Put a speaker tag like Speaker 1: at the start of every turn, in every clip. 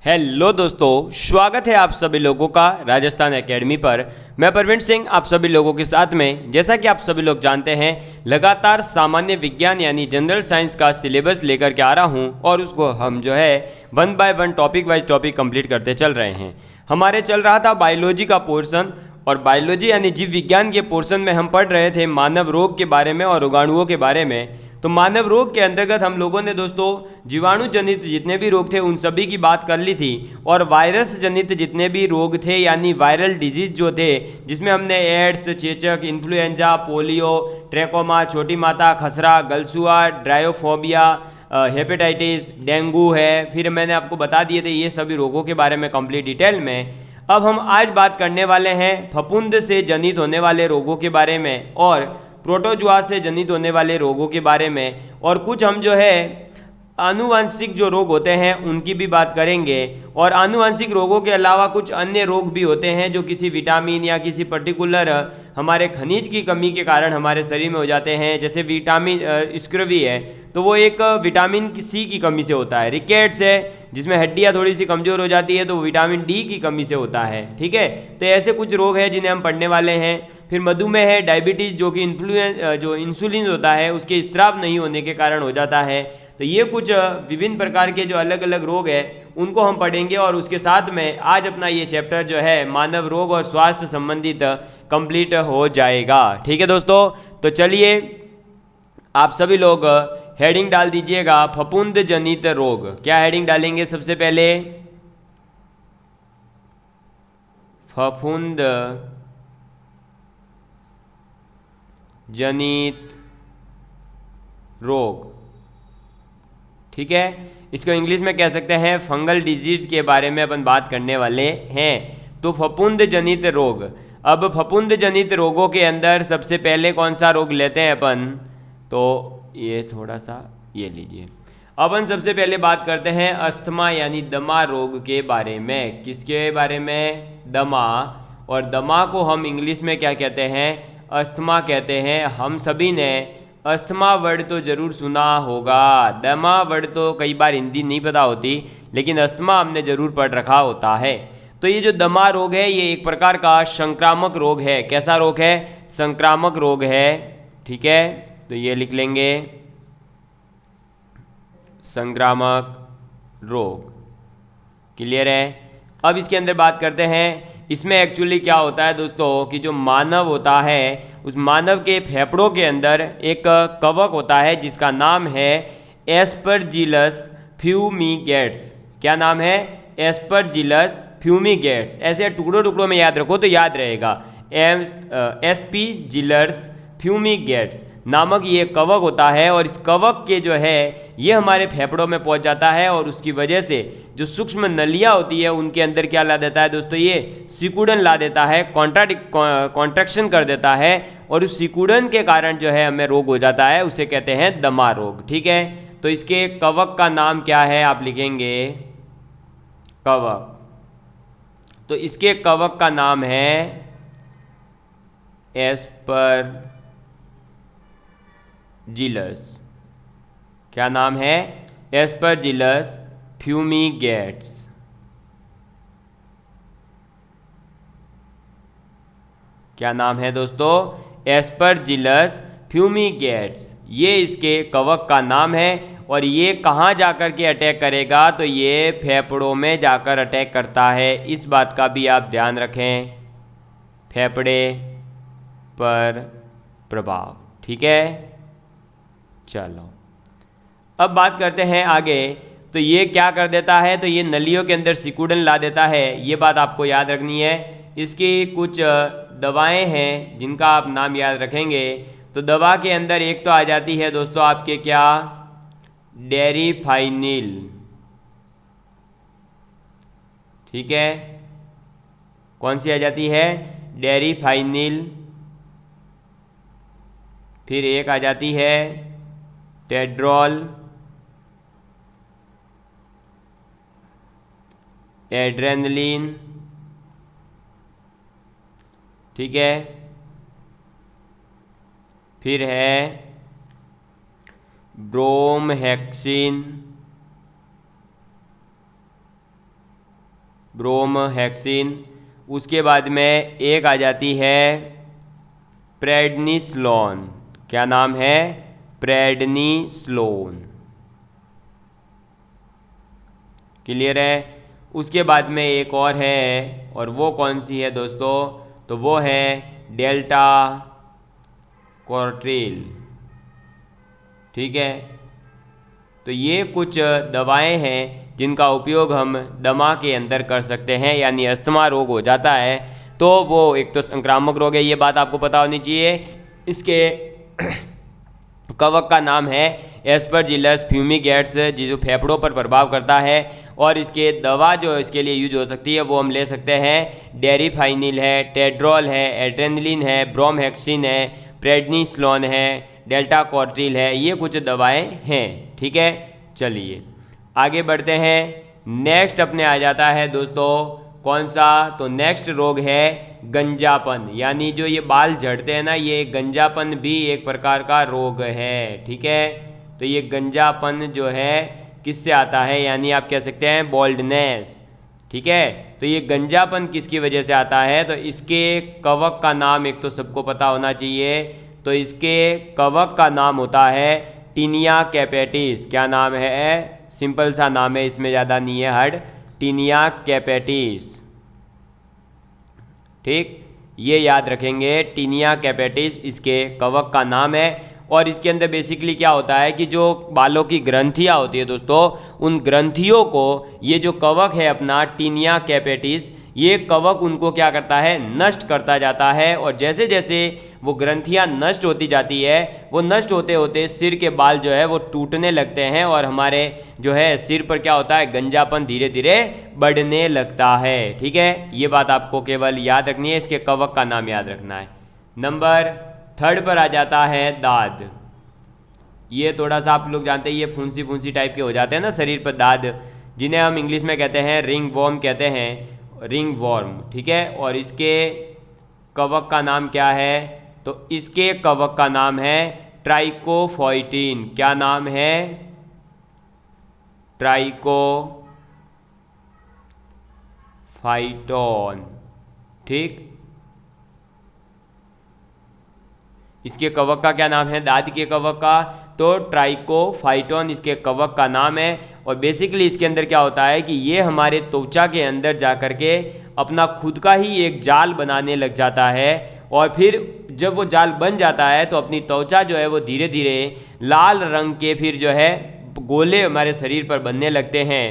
Speaker 1: Hello दोस्तों, स्वागत है आप सभी लोगों का राजस्थान एकेडमी पर। मैं प्रवीण सिंह आप सभी लोगों के साथ में। जैसा कि आप सभी लोग जानते हैं, लगातार सामान्य विज्ञान यानी जनरल साइंस का सिलेबस लेकर के आ रहा हूं और उसको हम जो है one by one topic wise topic complete करते चल रहे हैं। हमारे चल रहा था बायोलॉजी का पोर्शन, और बायोलॉजी यानी जीव विज्ञान के पोर्शन में हम पढ़ रहे थे मानव रोग के बारे में और रोगाणुओं के बारे में। तो मानव रोग के अंतर्गत हम लोगों ने दोस्तों जीवाणु जनित जितने भी रोग थे उन सभी की बात कर ली थी, और वायरस जनित जितने भी रोग थे यानी वायरल डिजीज जो थे, जिसमें हमने एड्स, चेचक, इन्फ्लुएंजा, पोलियो, ट्रैकोमा, छोटी माता, खसरा, गलसुआ, ड्रायोफोबिया, हेपेटाइटिस, डेंगू है। फिर मैंने आपको बता दिए थे ये सभी रोगों के बारे में कंप्लीट डिटेल में। अब हम आज बात करने वाले हैं फफूंद से जनित होने वाले रोगों के बारे में और प्रोटोजुआ से जनित होने वाले रोगों के बारे में, और कुछ हम जो है आनुवांशिक जो रोग होते हैं उनकी भी बात करेंगे। और आनुवांशिक रोगों के अलावा कुछ अन्य रोग भी होते हैं जो किसी विटामिन या किसी पर्टिकुलर हमारे खनिज की कमी के कारण हमारे शरीर में हो जाते हैं। जैसे विटामिन स्क्रवी है तो वो एक विटामिन सी की कमी से होता है। रिकेट्स है जिसमें हड्डियाँ थोड़ी सी कमज़ोर हो जाती है तो वो विटामिन डी की कमी से होता है। ठीक है, तो ऐसे कुछ रोग हैं जिन्हें हम पढ़ने वाले हैं। फिर मधुमेह है, डायबिटीज़ जो कि जो इंसुलिन होता है उसके स्त्राव नहीं होने के कारण हो जाता है। तो ये कुछ विभिन्न प्रकार के जो अलग अलग रोग हैं उनको हम पढ़ेंगे, और उसके साथ में आज अपना ये चैप्टर जो है मानव रोग और स्वास्थ्य संबंधित कंप्लीट हो जाएगा। ठीक है दोस्तों, तो चलिए आप सभी लोग हेडिंग डाल दीजिएगा फफूंद जनित रोग। क्या हेडिंग डालेंगे? सबसे पहले फफूंद जनित रोग। ठीक है, इसको इंग्लिश में कह सकते हैं फंगल डिजीज के बारे में अपन बात करने वाले हैं। तो फफूंद जनित रोग। अब फफूंद जनित रोगों के अंदर सबसे पहले कौन सा रोग लेते हैं अपन? तो ये थोड़ा सा ये लीजिए। अपन सबसे पहले बात करते हैं अस्थमा यानी दमा रोग के बारे में। किसके बारे में? दमा। और दमा को हम इंग्लिश में क्या कहते हैं? अस्थमा कहते हैं। हम सभी ने अस्थमा वर्ड तो ज़रूर सुना होगा। दमा वर्ड तो कई बार हिंदी नहीं पता होती, लेकिन अस्थमा हमने ज़रूर पढ़ रखा होता है। तो ये जो दमा रोग है ये एक प्रकार का संक्रामक रोग है। कैसा रोग है? संक्रामक रोग है। ठीक है, तो ये लिख लेंगे संक्रामक रोग। क्लियर है? अब इसके अंदर बात करते हैं इसमें एक्चुअली क्या होता है दोस्तों कि जो मानव होता है उस मानव के फेफड़ों के अंदर एक कवक होता है जिसका नाम है एस्परजिलस फ्यूमिगेट्स। क्या नाम है? एस्परजिलस फ्यूमिगेट्स। ऐसे टुकड़ों टुकड़ों में याद रखो तो याद रहेगा। एस्परजिलस फ्यूमिगेट्स नामक ये कवक होता है, और इस कवक के जो है ये हमारे फेफड़ों में पहुंच जाता है, और उसकी वजह से जो सूक्ष्म नलियाँ होती है उनके अंदर क्या ला देता है दोस्तों? ये सिकुड़न ला देता है, कॉन्ट्रैक्शन कर देता है, और उस सिकुड़न के कारण जो है हमें रोग हो जाता है, उसे कहते हैं दमा रोग। ठीक है, तो इसके कवक का नाम क्या है? आप लिखेंगे कवक। तो इसके कवक का नाम है एस्परजिलस। क्या नाम है? एस्परजिलस फ्यूमिगेट्स। क्या नाम है दोस्तों? एस्परजिलस फ्यूमिगेट्स। ये इसके कवक का नाम है, और ये कहाँ जाकर के अटैक करेगा? तो ये फेफड़ों में जाकर अटैक करता है। इस बात का भी आप ध्यान रखें, फेफड़े पर प्रभाव। ठीक है, चलो अब बात करते हैं आगे। तो ये क्या कर देता है? तो ये नलियों के अंदर सिकुड़न ला देता है। ये बात आपको याद रखनी है। इसकी कुछ दवाएं हैं जिनका आप नाम याद रखेंगे। तो दवा के अंदर एक तो आ जाती है दोस्तों आपके क्या? डेरिफाइनिल। ठीक है, कौन सी आ जाती है? डेरिफाइनिल। फिर एक आ जाती है टेड्रोल, एड्रेनलिन। ठीक है, फिर है ब्रोमहेक्सिन, ब्रोमहेक्सिन। उसके बाद में एक आ जाती है प्रेडनिसलोन। क्या नाम है? प्रेडनिसलोन। क्लियर है? उसके बाद में एक और है, और वो कौन सी है दोस्तों? तो वो है डेल्टा कोर्ट्रिल। ठीक है, तो ये कुछ दवाएं हैं जिनका उपयोग हम दमा के अंदर कर सकते हैं, यानी अस्थमा रोग हो जाता है तो वो एक तो संक्रामक रोग है, ये बात आपको पता होनी चाहिए। इसके कवक का नाम है एस्परजिलस फ्यूमिगेट्स, जो फेफड़ों पर प्रभाव करता है। और इसके दवा जो इसके लिए यूज हो सकती है वो हम ले सकते हैं डेरिफाइनिल है, टेड्रोल है, एड्रेनलिन है, ब्रोमहेक्सिन है, प्रेडनिसलोन है, डेल्टा कोर्ट्रिल है। ये कुछ दवाएं हैं। ठीक है, चलिए आगे बढ़ते हैं। नेक्स्ट अपने आ जाता है दोस्तों कौन सा? तो नेक्स्ट रोग है गंजापन, यानी जो ये बाल झड़ते हैं ना, ये गंजापन भी एक प्रकार का रोग है। ठीक है, तो ये गंजापन जो है किससे आता है? यानी आप कह सकते हैं बॉल्डनेस। ठीक है, तो ये गंजापन किसकी वजह से आता है? तो इसके कवक का नाम एक तो सबको पता होना चाहिए। तो इसके कवक का नाम होता है टीनिया कैपेटिस। क्या नाम है? सिंपल सा नाम है, इसमें ज़्यादा नहीं है हार्ड, टीनिया कैपेटिस। ठीक, ये याद रखेंगे, टीनिया कैपेटिस इसके कवक का नाम है। और इसके अंदर बेसिकली क्या होता है कि जो बालों की ग्रंथियाँ होती है दोस्तों, उन ग्रंथियों को ये जो कवक है अपना टीनिया कैपेटिस, ये कवक उनको क्या करता है? नष्ट करता जाता है। और जैसे जैसे वो ग्रंथियाँ नष्ट होती जाती है, वो नष्ट होते होते सिर के बाल जो है वो टूटने लगते हैं, और हमारे जो है सिर पर क्या होता है? गंजापन धीरे धीरे बढ़ने लगता है। ठीक है, ये बात आपको केवल याद रखनी है, इसके कवक का नाम याद रखना है। नंबर 3 पर आ जाता है दाद। ये थोड़ा सा आप लोग जानते हैं, ये फुंसी फुंसी टाइप के हो जाते हैं ना शरीर पर दाद, जिन्हें हम इंग्लिश में कहते हैं रिंग वॉर्म कहते हैं, रिंग वॉर्म। ठीक है, और इसके कवक का नाम क्या है? तो इसके कवक का नाम है ट्राइकोफाइटिन। क्या नाम है? ट्राइकोफाइटोन। ठीक, इसके कवक का क्या नाम है? दाद के कवक का तो ट्राइकोफाइटोन इसके कवक का नाम है। और बेसिकली इसके अंदर क्या होता है कि ये हमारे त्वचा के अंदर जा कर के अपना खुद का ही एक जाल बनाने लग जाता है, और फिर जब वो जाल बन जाता है तो अपनी त्वचा जो है वो धीरे धीरे लाल रंग के फिर जो है गोले हमारे शरीर पर बनने लगते हैं,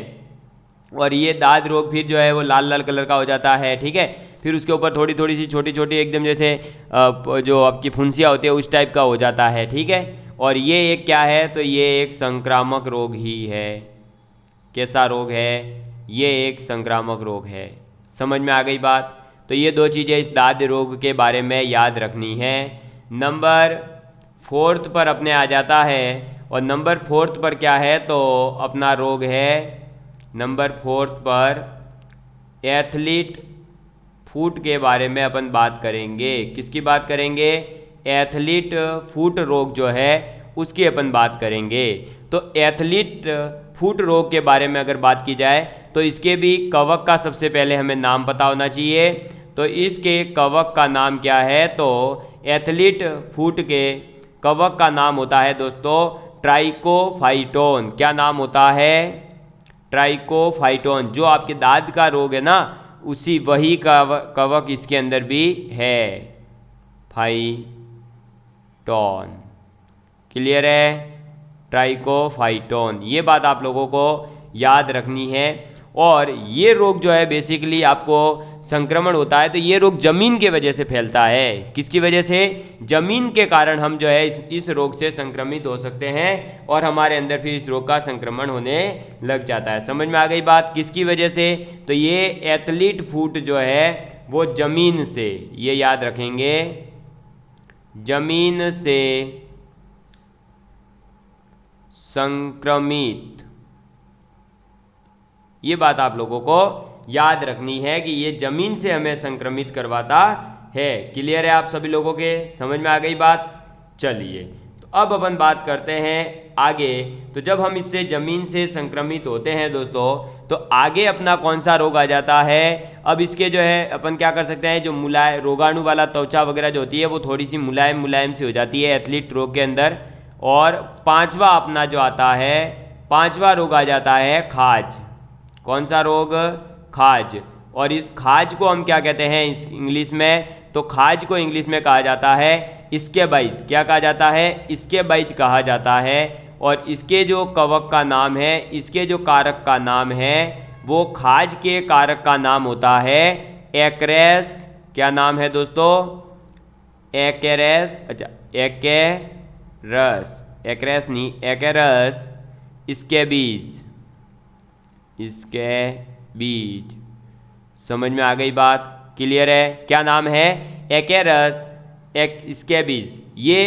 Speaker 1: और ये दाद रोग फिर जो है वो लाल लाल कलर का हो जाता है। ठीक है, फिर उसके ऊपर थोड़ी थोड़ी सी छोटी छोटी एकदम जैसे जो आपकी फुंसियाँ होती है उस टाइप का हो जाता है। ठीक है, और ये एक क्या है? तो ये एक संक्रामक रोग ही है। कैसा रोग है? ये एक संक्रामक रोग है। समझ में आ गई बात? तो ये 2 चीज़ें इस दाद रोग के बारे में याद रखनी है। नंबर 4 पर अपने आ जाता है, और नंबर 4 पर क्या है? तो अपना रोग है नंबर 4 पर एथलीट फुट के बारे में अपन बात करेंगे। किसकी बात करेंगे? एथलीट फुट रोग जो है उसकी अपन बात करेंगे। तो एथलीट फुट रोग के बारे में अगर बात की जाए तो इसके भी कवक का सबसे पहले हमें नाम पता होना चाहिए। तो इसके कवक का नाम क्या है? तो एथलीट फुट के कवक का नाम होता है दोस्तों ट्राइकोफाइटोन। क्या नाम होता है? ट्राइकोफाइटोन। जो आपके दाद का रोग है ना, उसी वही कवक इसके अंदर भी है, फाइटोन। क्लियर है? ट्राइकोफाइटोन, ये बात आप लोगों को याद रखनी है। और ये रोग जो है बेसिकली आपको संक्रमण होता है तो ये रोग जमीन के वजह से फैलता है। किसकी वजह से? जमीन के कारण हम जो है इस रोग से संक्रमित हो सकते हैं और हमारे अंदर फिर इस रोग का संक्रमण होने लग जाता है। समझ में आ गई बात? किसकी वजह से? तो ये एथलीट फुट जो है वो जमीन से, ये याद रखेंगे, जमीन से संक्रमित, ये बात आप लोगों को याद रखनी है कि ये जमीन से हमें संक्रमित करवाता है। क्लियर है आप सभी लोगों के? समझ में आ गई बात? चलिए, तो अब अपन बात करते हैं आगे। तो जब हम इससे ज़मीन से संक्रमित होते हैं दोस्तों, तो आगे अपना कौन सा रोग आ जाता है। अब इसके जो है अपन क्या कर सकते हैं, जो रोगाणु वाला त्वचा वगैरह जो होती है वो थोड़ी सी मुलायम मुलायम सी हो जाती है एथलीट रोग के अंदर। और पांचवा अपना जो आता है, पांचवा रोग आ जाता है खाज। कौन सा रोग, खाज। और इस खाज को हम क्या कहते हैं इस इंग्लिश में, तो खाज को इंग्लिश में कहा जाता है स्कैबिज। क्या कहा जाता है, स्कैबिज कहा जाता है। और इसके जो कवक का नाम है, इसके जो कारक का नाम है, वो खाज के कारक का नाम होता है एक्रेस। क्या नाम है दोस्तों, एक्रेस। अच्छा, एक्रेस, एक्रेस नहीं, एक्रेस स्कैबिज, स्कैबिज। समझ में आ गई बात, क्लियर है। क्या नाम है, एक्रेस स्कैबिज। ये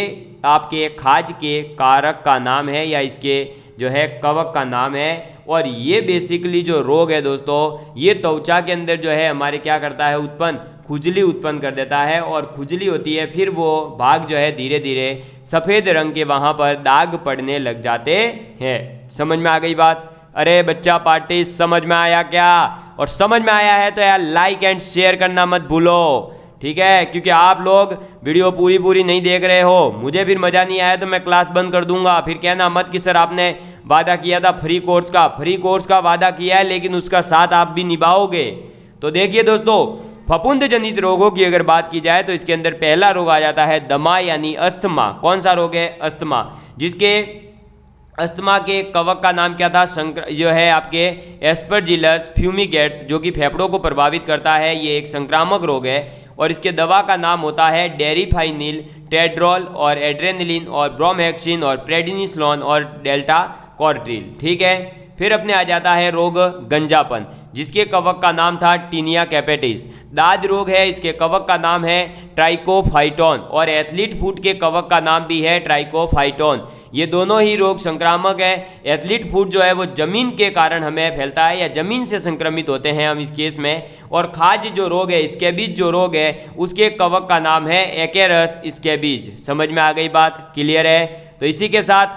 Speaker 1: आपके खाज के कारक का नाम है या इसके जो है कवक का नाम है। और ये बेसिकली जो रोग है दोस्तों, ये त्वचा के अंदर जो है हमारे क्या करता है, उत्पन्न खुजली उत्पन्न कर देता है। और खुजली होती है, फिर वो भाग जो है धीरे धीरे सफ़ेद रंग के वहाँ पर दाग पड़ने लग जाते हैं। समझ में आ गई बात। अरे बच्चा पार्टी, समझ में आया क्या? और समझ में आया है तो यार लाइक एंड शेयर करना मत भूलो, ठीक है। क्योंकि आप लोग वीडियो पूरी नहीं देख रहे हो, मुझे फिर मज़ा नहीं आया तो मैं क्लास बंद कर दूंगा। फिर कहना मत कि सर आपने वादा किया था फ्री कोर्स का वादा किया है, लेकिन उसका साथ आप भी निभाओगे। तो देखिए दोस्तों, फफूंद जनित रोगों की अगर बात की जाए तो इसके अंदर पहला रोग आ जाता है दमा यानी अस्थमा। कौन सा रोग है, अस्थमा। जिसके अस्थमा के कवक का नाम क्या था, जो है आपके एस्परजिलस फ्यूमिगेट्स, जो कि फेफड़ों को प्रभावित करता है। ये एक संक्रामक रोग है और इसके दवा का नाम होता है डेरिफाइनिल, टेड्रोल और एड्रेनलिन और ब्रोमहेक्सिन और प्रेडिनिसलोन और डेल्टा कॉर्टिल, ठीक है। फिर अपने आ जाता है रोग गंजापन, जिसके कवक का नाम था टीनिया कैपेटिस। दाद रोग है, इसके कवक का नाम है ट्राइकोफाइटोन। और एथलीट फुट के कवक का नाम भी है ट्राइकोफाइटोन। ये दोनों ही रोग संक्रामक है। एथलीट फुट जो है वो जमीन के कारण हमें फैलता है या जमीन से संक्रमित होते हैं हम इस केस में। और खाज जो रोग है, स्कैबिज जो रोग है, उसके कवक का नाम है एक्रेस स्कैबिज। समझ में आ गई बात, क्लियर है। तो इसी के साथ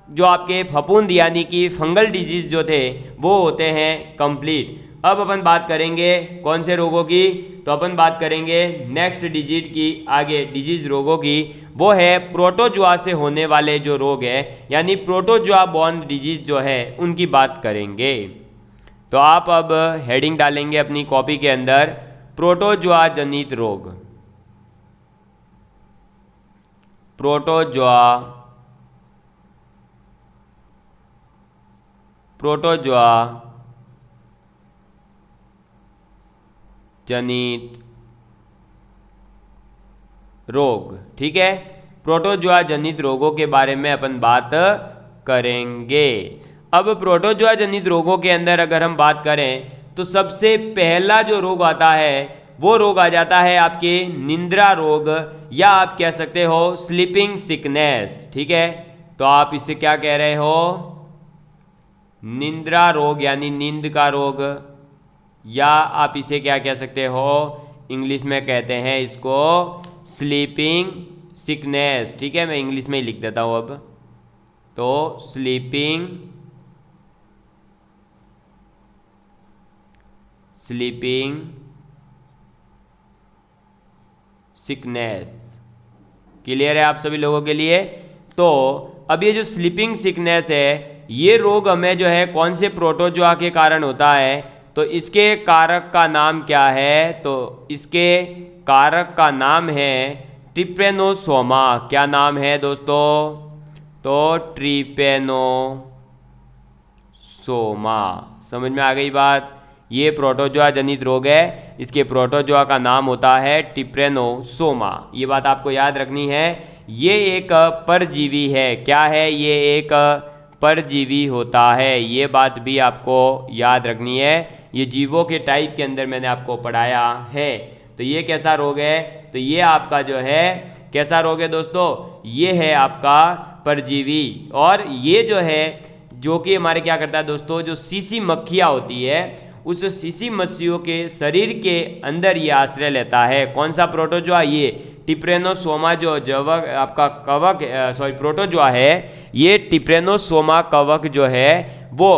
Speaker 1: जो आपके फफूंद यानी कि फंगल डिजीज जो थे वो होते हैं कंप्लीट। अब अपन बात करेंगे कौन से रोगों की, तो अपन बात करेंगे नेक्स्ट डिजीज की, आगे डिजीज रोगों की। वो है प्रोटोजुआ से होने वाले जो रोग है, यानी प्रोटोजुआ बॉर्न डिजीज जो है उनकी बात करेंगे। तो आप अब हेडिंग डालेंगे अपनी कॉपी के अंदर, प्रोटोजुआ जनित रोग। प्रोटोजुआ जनित रोग, ठीक है। प्रोटोजुआ जनित रोगों के बारे में अपन बात करेंगे। अब प्रोटोजुआ जनित रोगों के अंदर अगर हम बात करें तो सबसे पहला जो रोग आता है वो रोग आ जाता है आपके निंद्रा रोग, या आप कह सकते हो स्लीपिंग सिकनेस, ठीक है। तो आप इसे क्या कह रहे हो, निंद्रा रोग यानी नींद का रोग, या आप इसे क्या कह सकते हो, इंग्लिश में कहते हैं इसको स्लीपिंग सिकनेस, ठीक है। मैं इंग्लिश में ही लिख देता हूं अब, तो स्लीपिंग सिकनेस, क्लियर है आप सभी लोगों के लिए। तो अब ये जो स्लीपिंग सिकनेस है, ये रोग हमें जो है कौन से प्रोटोजुआ के कारण होता है, तो इसके कारक का नाम क्या है, तो इसके कारक का नाम है ट्रिपेनोसोमा। क्या नाम है दोस्तों, तो ट्रिपेनोसोमा। समझ में आ गई बात। ये प्रोटोजुआ जनित रोग है, इसके प्रोटोजुआ का नाम होता है ट्रिपेनोसोमा। ये बात आपको याद रखनी है। ये एक परजीवी है। क्या है, ये एक परजीवी होता है, ये बात भी आपको याद रखनी है। ये जीवों के टाइप के अंदर मैंने आपको पढ़ाया है। तो ये कैसा रोग है, तो ये आपका जो है कैसा रोग है दोस्तों, ये है आपका परजीवी। और ये जो है जो कि हमारे क्या करता है दोस्तों, जो सीसी मक्खियाँ होती है उस सीसी मत्स्यों के शरीर के अंदर ये आश्रय लेता है। कौन सा प्रोटोजोआ? ये टिप्रेनोसोमा जो जवक आपका कवक प्रोटोजोआ है, ये टिप्रेनोसोमा कवक जो है वो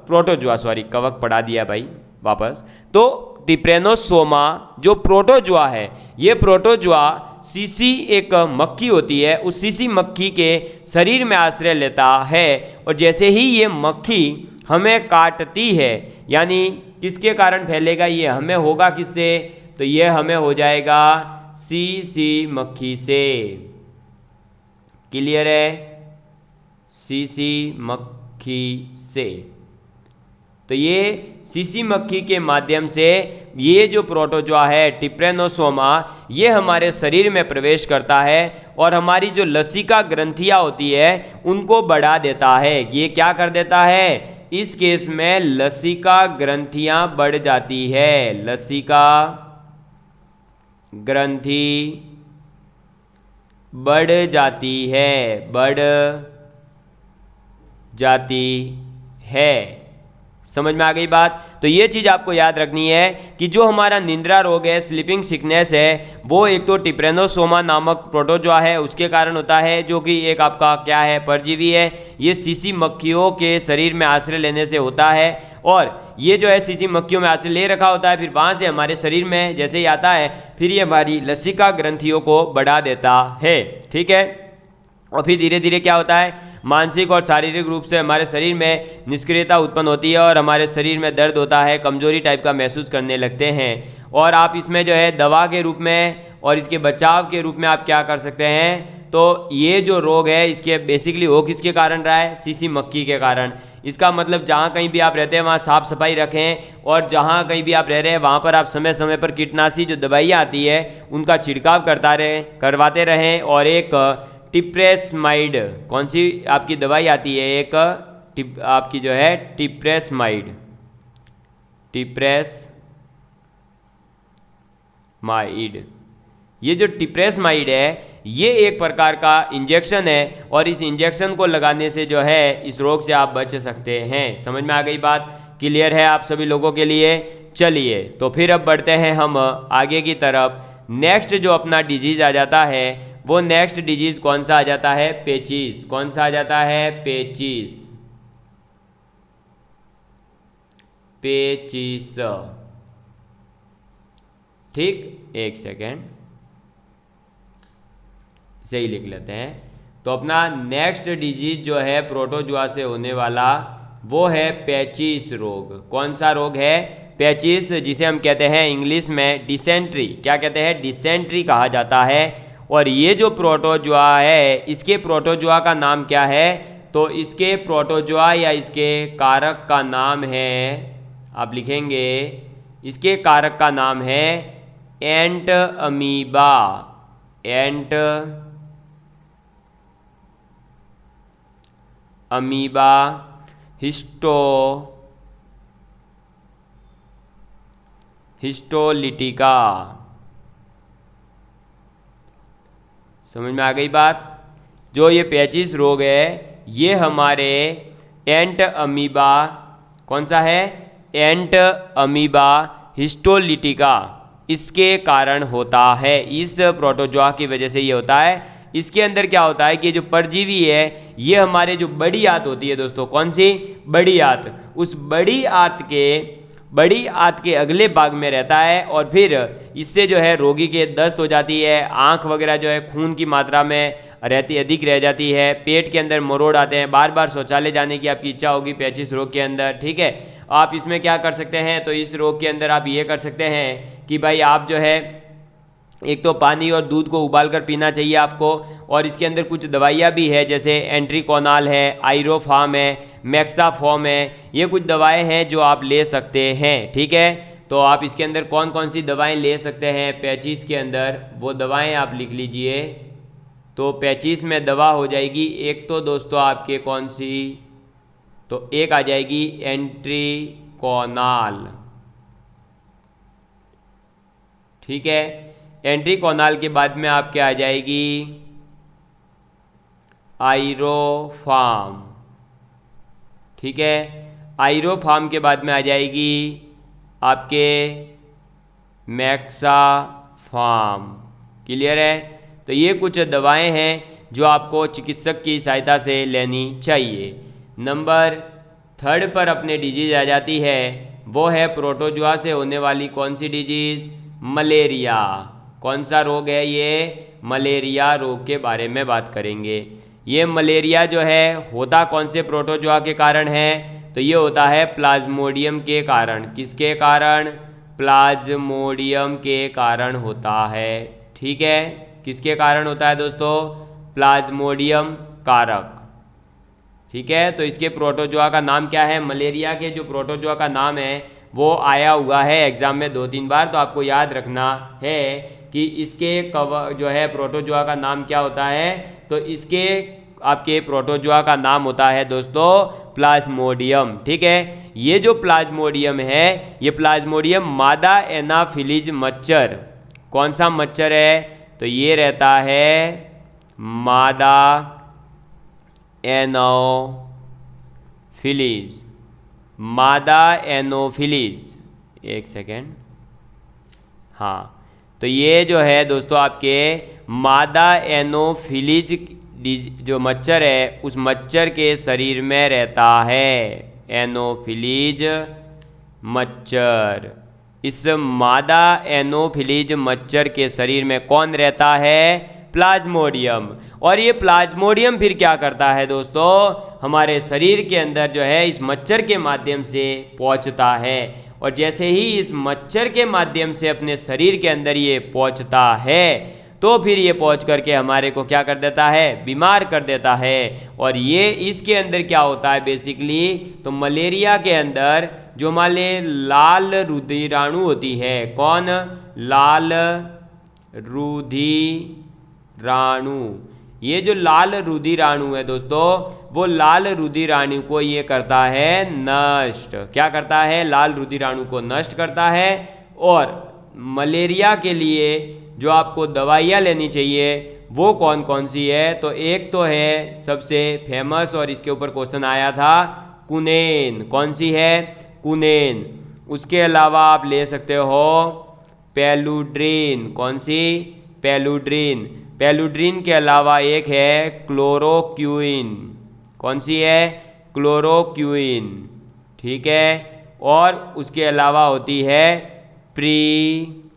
Speaker 1: प्रोटोजोआ, कवक पढ़ा दिया भाई वापस। तो टिप्रेनोसोमा जो प्रोटोजोआ है, ये प्रोटोजोआ सीसी एक मक्खी होती है, उस सीसी मक्खी के शरीर में आश्रय लेता है। और जैसे ही ये मक्खी हमें काटती है, यानी किसके कारण फैलेगा? ये हमें होगा किससे? तो ये हमें हो जाएगा सीसी मक्खी से। क्लियर है? सीसी मक्खी से। तो ये सीसी मक्खी के माध्यम से ये जो प्रोटोजोआ है टिप्रेनोसोमा, ये हमारे शरीर में प्रवेश करता है और हमारी जो लसिका ग्रंथियां होती है उनको बढ़ा देता है। ये क्या कर देता है? इस केस में लसिका ग्रंथियां बढ़ जाती है। लसिका ग्रंथि बढ़ जाती है, बढ़ जाती है। समझ में आ गई बात? तो ये चीज़ आपको याद रखनी है कि जो हमारा निंद्रा रोग है, स्लीपिंग सिकनेस है, वो एक तो टिप्रेनोसोमा नामक प्रोटोजोआ है उसके कारण होता है, जो कि एक आपका क्या है? परजीवी है। ये सीसी मक्खियों के शरीर में आश्रय लेने से होता है और ये जो है सीसी मक्खियों में आश्रय ले रखा होता है, फिर वहाँ से हमारे शरीर में जैसे ही आता है फिर ये हमारी लसिका ग्रंथियों को बढ़ा देता है। ठीक है? और फिर धीरे धीरे क्या होता है? मानसिक और शारीरिक रूप से हमारे शरीर में निष्क्रियता उत्पन्न होती है और हमारे शरीर में दर्द होता है, कमजोरी टाइप का महसूस करने लगते हैं। और आप इसमें जो है दवा के रूप में और इसके बचाव के रूप में आप क्या कर सकते हैं? तो ये जो रोग है इसके बेसिकली हो किसके कारण रहा है? सीसी मक्खी के कारण। इसका मतलब जहाँ कहीं भी आप रहते हैं वहाँ साफ सफाई रखें और जहाँ कहीं भी आप रह रहे हैं वहाँ पर आप समय समय पर कीटनाशी जो दवाइयाँ आती है उनका छिड़काव करवाते रहें। और एक टिप्रेसमाइड, कौन सी आपकी दवाई आती है? एक आपकी जो है टिप्रेसमाइड, ये जो टिप्रेसमाइड है ये एक प्रकार का इंजेक्शन है और इस इंजेक्शन को लगाने से जो है इस रोग से आप बच सकते हैं। समझ में आ गई बात? क्लियर है आप सभी लोगों के लिए? चलिए तो फिर अब बढ़ते हैं हम आगे की तरफ। नेक्स्ट जो अपना डिजीज आ जाता है, वो नेक्स्ट डिजीज कौन सा आ जाता है? पेचिस। कौन सा आ जाता है? पेचिस। पेचिस। ठीक, एक सेकेंड सही लिख लेते हैं। तो अपना नेक्स्ट डिजीज जो है प्रोटोजोआ से होने वाला वो है पेचिस रोग। कौन सा रोग है? पेचिस, जिसे हम कहते हैं इंग्लिश में डिसेंट्री। क्या कहते हैं? डिसेंट्री कहा जाता है। और ये जो प्रोटोजोआ है इसके प्रोटोजोआ का नाम क्या है? तो इसके प्रोटोजोआ या इसके कारक का नाम है, आप लिखेंगे इसके कारक का नाम है एंट अमीबा। एंट अमीबा हिस्टोलिटिका। समझ में आ गई बात? जो ये पेचिस रोग है ये हमारे एंट अमीबा, कौन सा है? एंट अमीबा हिस्टोलिटिका, इसके कारण होता है। इस प्रोटोजोआ की वजह से ये होता है। इसके अंदर क्या होता है कि जो परजीवी है ये हमारे जो बड़ी आंत होती है दोस्तों, कौन सी? बड़ी आंत। उस बड़ी आंत के अगले भाग में रहता है और फिर इससे जो है रोगी के दस्त हो जाती है, आंख वगैरह जो है खून की मात्रा में रहती अधिक रह जाती है, पेट के अंदर मरोड़ आते हैं, बार बार शौचालय जाने की आपकी इच्छा होगी पेचिस रोग के अंदर। ठीक है? आप इसमें क्या कर सकते हैं? तो इस रोग के अंदर आप ये कर सकते हैं कि भाई आप जो है एक तो पानी और दूध को उबाल कर पीना चाहिए आपको। और इसके अंदर कुछ दवाइयाँ भी है जैसे एंट्रीकोनाल है, आयरोफार्म है, मैक्साफॉर्म है, ये कुछ दवाएं हैं जो आप ले सकते हैं। ठीक है? तो आप इसके अंदर कौन कौन सी दवाएं ले सकते हैं पेचिस के अंदर, वो दवाएं आप लिख लीजिए। तो पेचिस में दवा हो जाएगी एक तो दोस्तों आपके कौन सी? तो एक आ जाएगी एंट्रीकोनाल। ठीक है? एंट्रीकोनाल के बाद में आपके आ जाएगी आयरोफार्म। ठीक है? आयरोफार्म के बाद में आ जाएगी आपके मैक्सा फार्म। क्लियर है? तो ये कुछ दवाएं हैं जो आपको चिकित्सक की सहायता से लेनी चाहिए। नंबर 3 पर अपने डिजीज आ जाती है, वो है प्रोटोजुआ से होने वाली कौन सी डिजीज? मलेरिया। कौन सा रोग है ये? मलेरिया रोग के बारे में बात करेंगे। ये मलेरिया जो है होता कौन से प्रोटोजुआ के कारण है? तो ये होता है प्लाज्मोडियम के कारण। किसके कारण? प्लाज्मोडियम के कारण होता है। ठीक है, किसके कारण होता है दोस्तों? प्लाज्मोडियम कारक। ठीक है, तो इसके प्रोटोजुआ का नाम क्या है? मलेरिया के जो प्रोटोजुआ का नाम है वो आया हुआ है एग्जाम में 2-3 बार, तो आपको याद रखना है कि इसके जो है प्रोटोजुआ का नाम क्या होता है। तो इसके आपके प्रोटोजुआ का नाम होता है दोस्तों प्लाज्मोडियम। ठीक है, ये जो प्लाज्मोडियम है, ये प्लाज्मोडियम मादा एनाफिलीज मच्छर। कौन सा मच्छर है? तो ये रहता है मादा एनोफिलीज। मादा एनोफिलीज, एक सेकेंड, हाँ, तो ये जो है दोस्तों आपके मादा एनोफिलीज जो मच्छर है उस मच्छर के शरीर में रहता है। एनोफिलीज मच्छर, इस मादा एनोफिलीज मच्छर के शरीर में कौन रहता है? प्लाज्मोडियम। और ये प्लाज्मोडियम फिर क्या करता है दोस्तों? हमारे शरीर के अंदर जो है इस मच्छर के माध्यम से पहुंचता है, और जैसे ही इस मच्छर के माध्यम से अपने शरीर के अंदर ये पहुंचता है तो फिर ये पहुंच करके हमारे को क्या कर देता है? बीमार कर देता है। और ये इसके अंदर क्या होता है बेसिकली? तो मलेरिया के अंदर जो हमारे लाल रुधिराणु होती है, कौन? लाल रुधिराणु। ये जो लाल रुधिराणु है दोस्तों, वो लाल रुधिराणु को ये करता है नष्ट। क्या करता है? लाल रुधिराणु को नष्ट करता है। और मलेरिया के लिए जो आपको दवाइयाँ लेनी चाहिए वो कौन कौन सी है? तो एक तो है सबसे फेमस, और इसके ऊपर क्वेश्चन आया था, कुनेन। कौन सी है? कुनेन। उसके अलावा आप ले सकते हो पेलुड्रीन। कौन सी? पेलुड्रीन। पेलुड्रीन के अलावा एक है क्लोरोक्विन। कौन सी है? क्लोरोक्विन। ठीक है, और उसके अलावा होती है प्रीमाक्विन।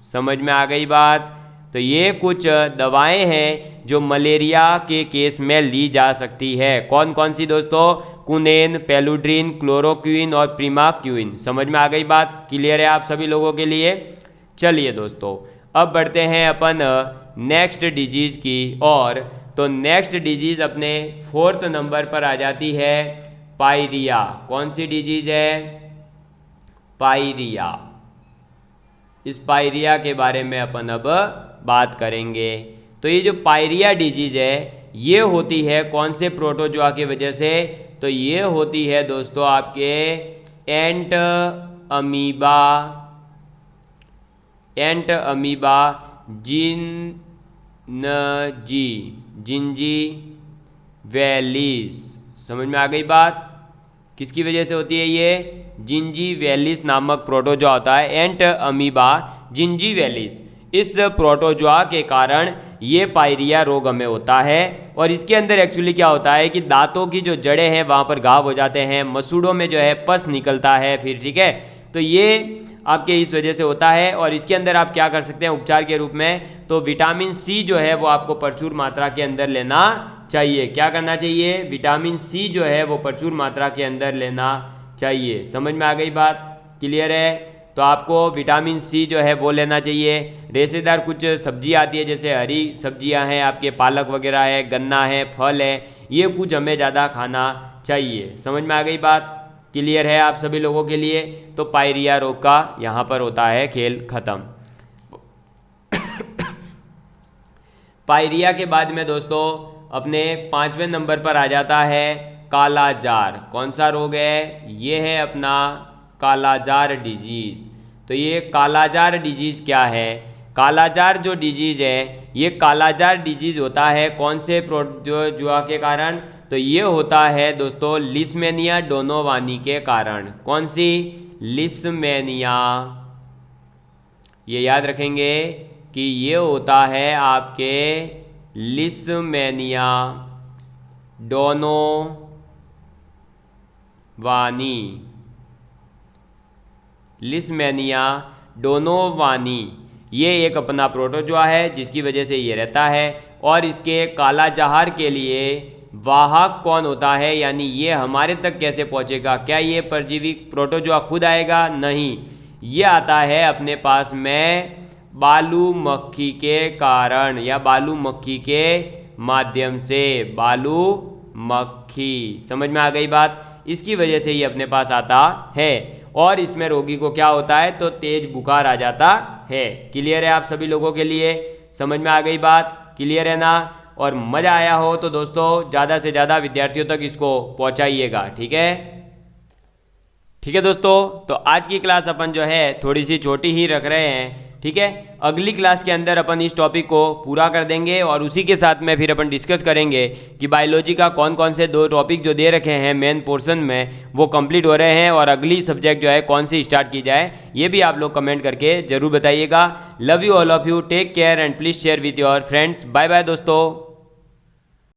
Speaker 1: समझ में आ गई बात? तो ये कुछ दवाएं हैं जो मलेरिया के केस में ली जा सकती है। कौन कौन सी दोस्तों? कुनेन, पेलुड्रीन, क्लोरोक्विन और प्रीमाक्विन। समझ में आ गई बात? क्लियर है आप सभी लोगों के लिए? चलिए दोस्तों, अब बढ़ते हैं अपन नेक्स्ट डिजीज़ की और। तो नेक्स्ट डिजीज़ अपने 4th नंबर पर आ जाती है पायरिया। कौन सी डिजीज़ है? पायरिया। इस पायरिया के बारे में अपन अब बात करेंगे। तो ये जो पायरिया डिजीज़ है ये होती है कौन से प्रोटोजुआ की वजह से? तो ये होती है दोस्तों आपके एंट अमीबा जिंजी वैलिस। समझ में आ गई बात? किसकी वजह से होती है ये? जिंजी वैलिस नामक प्रोटोजुआ होता है, एंट अमीबा जिंजी वैलिस। इस प्रोटोजुआ के कारण ये पायरिया रोग हमें होता है। और इसके अंदर एक्चुअली क्या होता है कि दांतों की जो जड़ें हैं वहाँ पर घाव हो जाते हैं, मसूड़ों में जो है पस निकलता है फिर। ठीक है, तो ये आपके इस वजह से होता है। और इसके अंदर आप क्या कर सकते हैं उपचार के रूप में? तो विटामिन सी जो है वो आपको प्रचुर मात्रा के अंदर लेना चाहिए। क्या करना चाहिए? विटामिन सी जो है वो प्रचुर मात्रा के अंदर लेना चाहिए। समझ में आ गई बात? क्लियर है? तो आपको विटामिन सी जो है वो लेना चाहिए। रेशेदार कुछ सब्जी आती है, जैसे हरी सब्जियां हैं आपके, पालक वगैरह है, गन्ना है, फल है, ये कुछ हमें ज़्यादा खाना चाहिए। समझ में आ गई बात? क्लियर है आप सभी लोगों के लिए? तो पायरिया रोग का यहाँ पर होता है खेल खत्म। पायरिया के बाद में दोस्तों अपने 5वें नंबर पर आ जाता है कालाजार। कौन सा रोग है? ये है अपना कालाजार डिजीज़। तो ये कालाजार डिजीज़ क्या है? कालाजार जो डिजीज़ है ये कालाजार डिजीज़ होता है कौन से प्रोटोजुआ के कारण? तो ये होता है दोस्तों लिस्मेनिया डोनोवानी के कारण। कौन सी? लिस्मेनिया। ये याद रखेंगे कि ये होता है आपके लिस्मेनिया डोनोवानी। लिस्मेनिया डोनोवानी ये एक अपना प्रोटोजोआ है जिसकी वजह से ये रहता है। और इसके काला जहर के लिए वाहक कौन होता है, यानी ये हमारे तक कैसे पहुंचेगा? क्या ये परजीवी प्रोटोजोआ खुद आएगा? नहीं, ये आता है अपने पास में बालू मक्खी के कारण या बालू मक्खी के माध्यम से। बालू मक्खी, समझ में आ गई बात? इसकी वजह से ये अपने पास आता है और इसमें रोगी को क्या होता है? तो तेज बुखार आ जाता है। क्लियर है आप सभी लोगों के लिए? समझ में आ गई बात? क्लियर है ना? और मज़ा आया हो तो दोस्तों ज़्यादा से ज़्यादा विद्यार्थियों तक इसको पहुंचाइएगा। ठीक है? ठीक है दोस्तों, तो आज की क्लास अपन जो है थोड़ी सी छोटी ही रख रहे हैं। ठीक है, अगली क्लास के अंदर अपन इस टॉपिक को पूरा कर देंगे और उसी के साथ में फिर अपन डिस्कस करेंगे कि बायोलॉजी का कौन कौन से 2 टॉपिक जो दे रखे हैं मेन पोर्शन में वो कंप्लीट हो रहे हैं और अगली सब्जेक्ट जो है कौन सी स्टार्ट की जाए, ये भी आप लोग कमेंट करके जरूर बताइएगा। Love you all of you, take care and please share with your friends. Bye bye दोस्तों।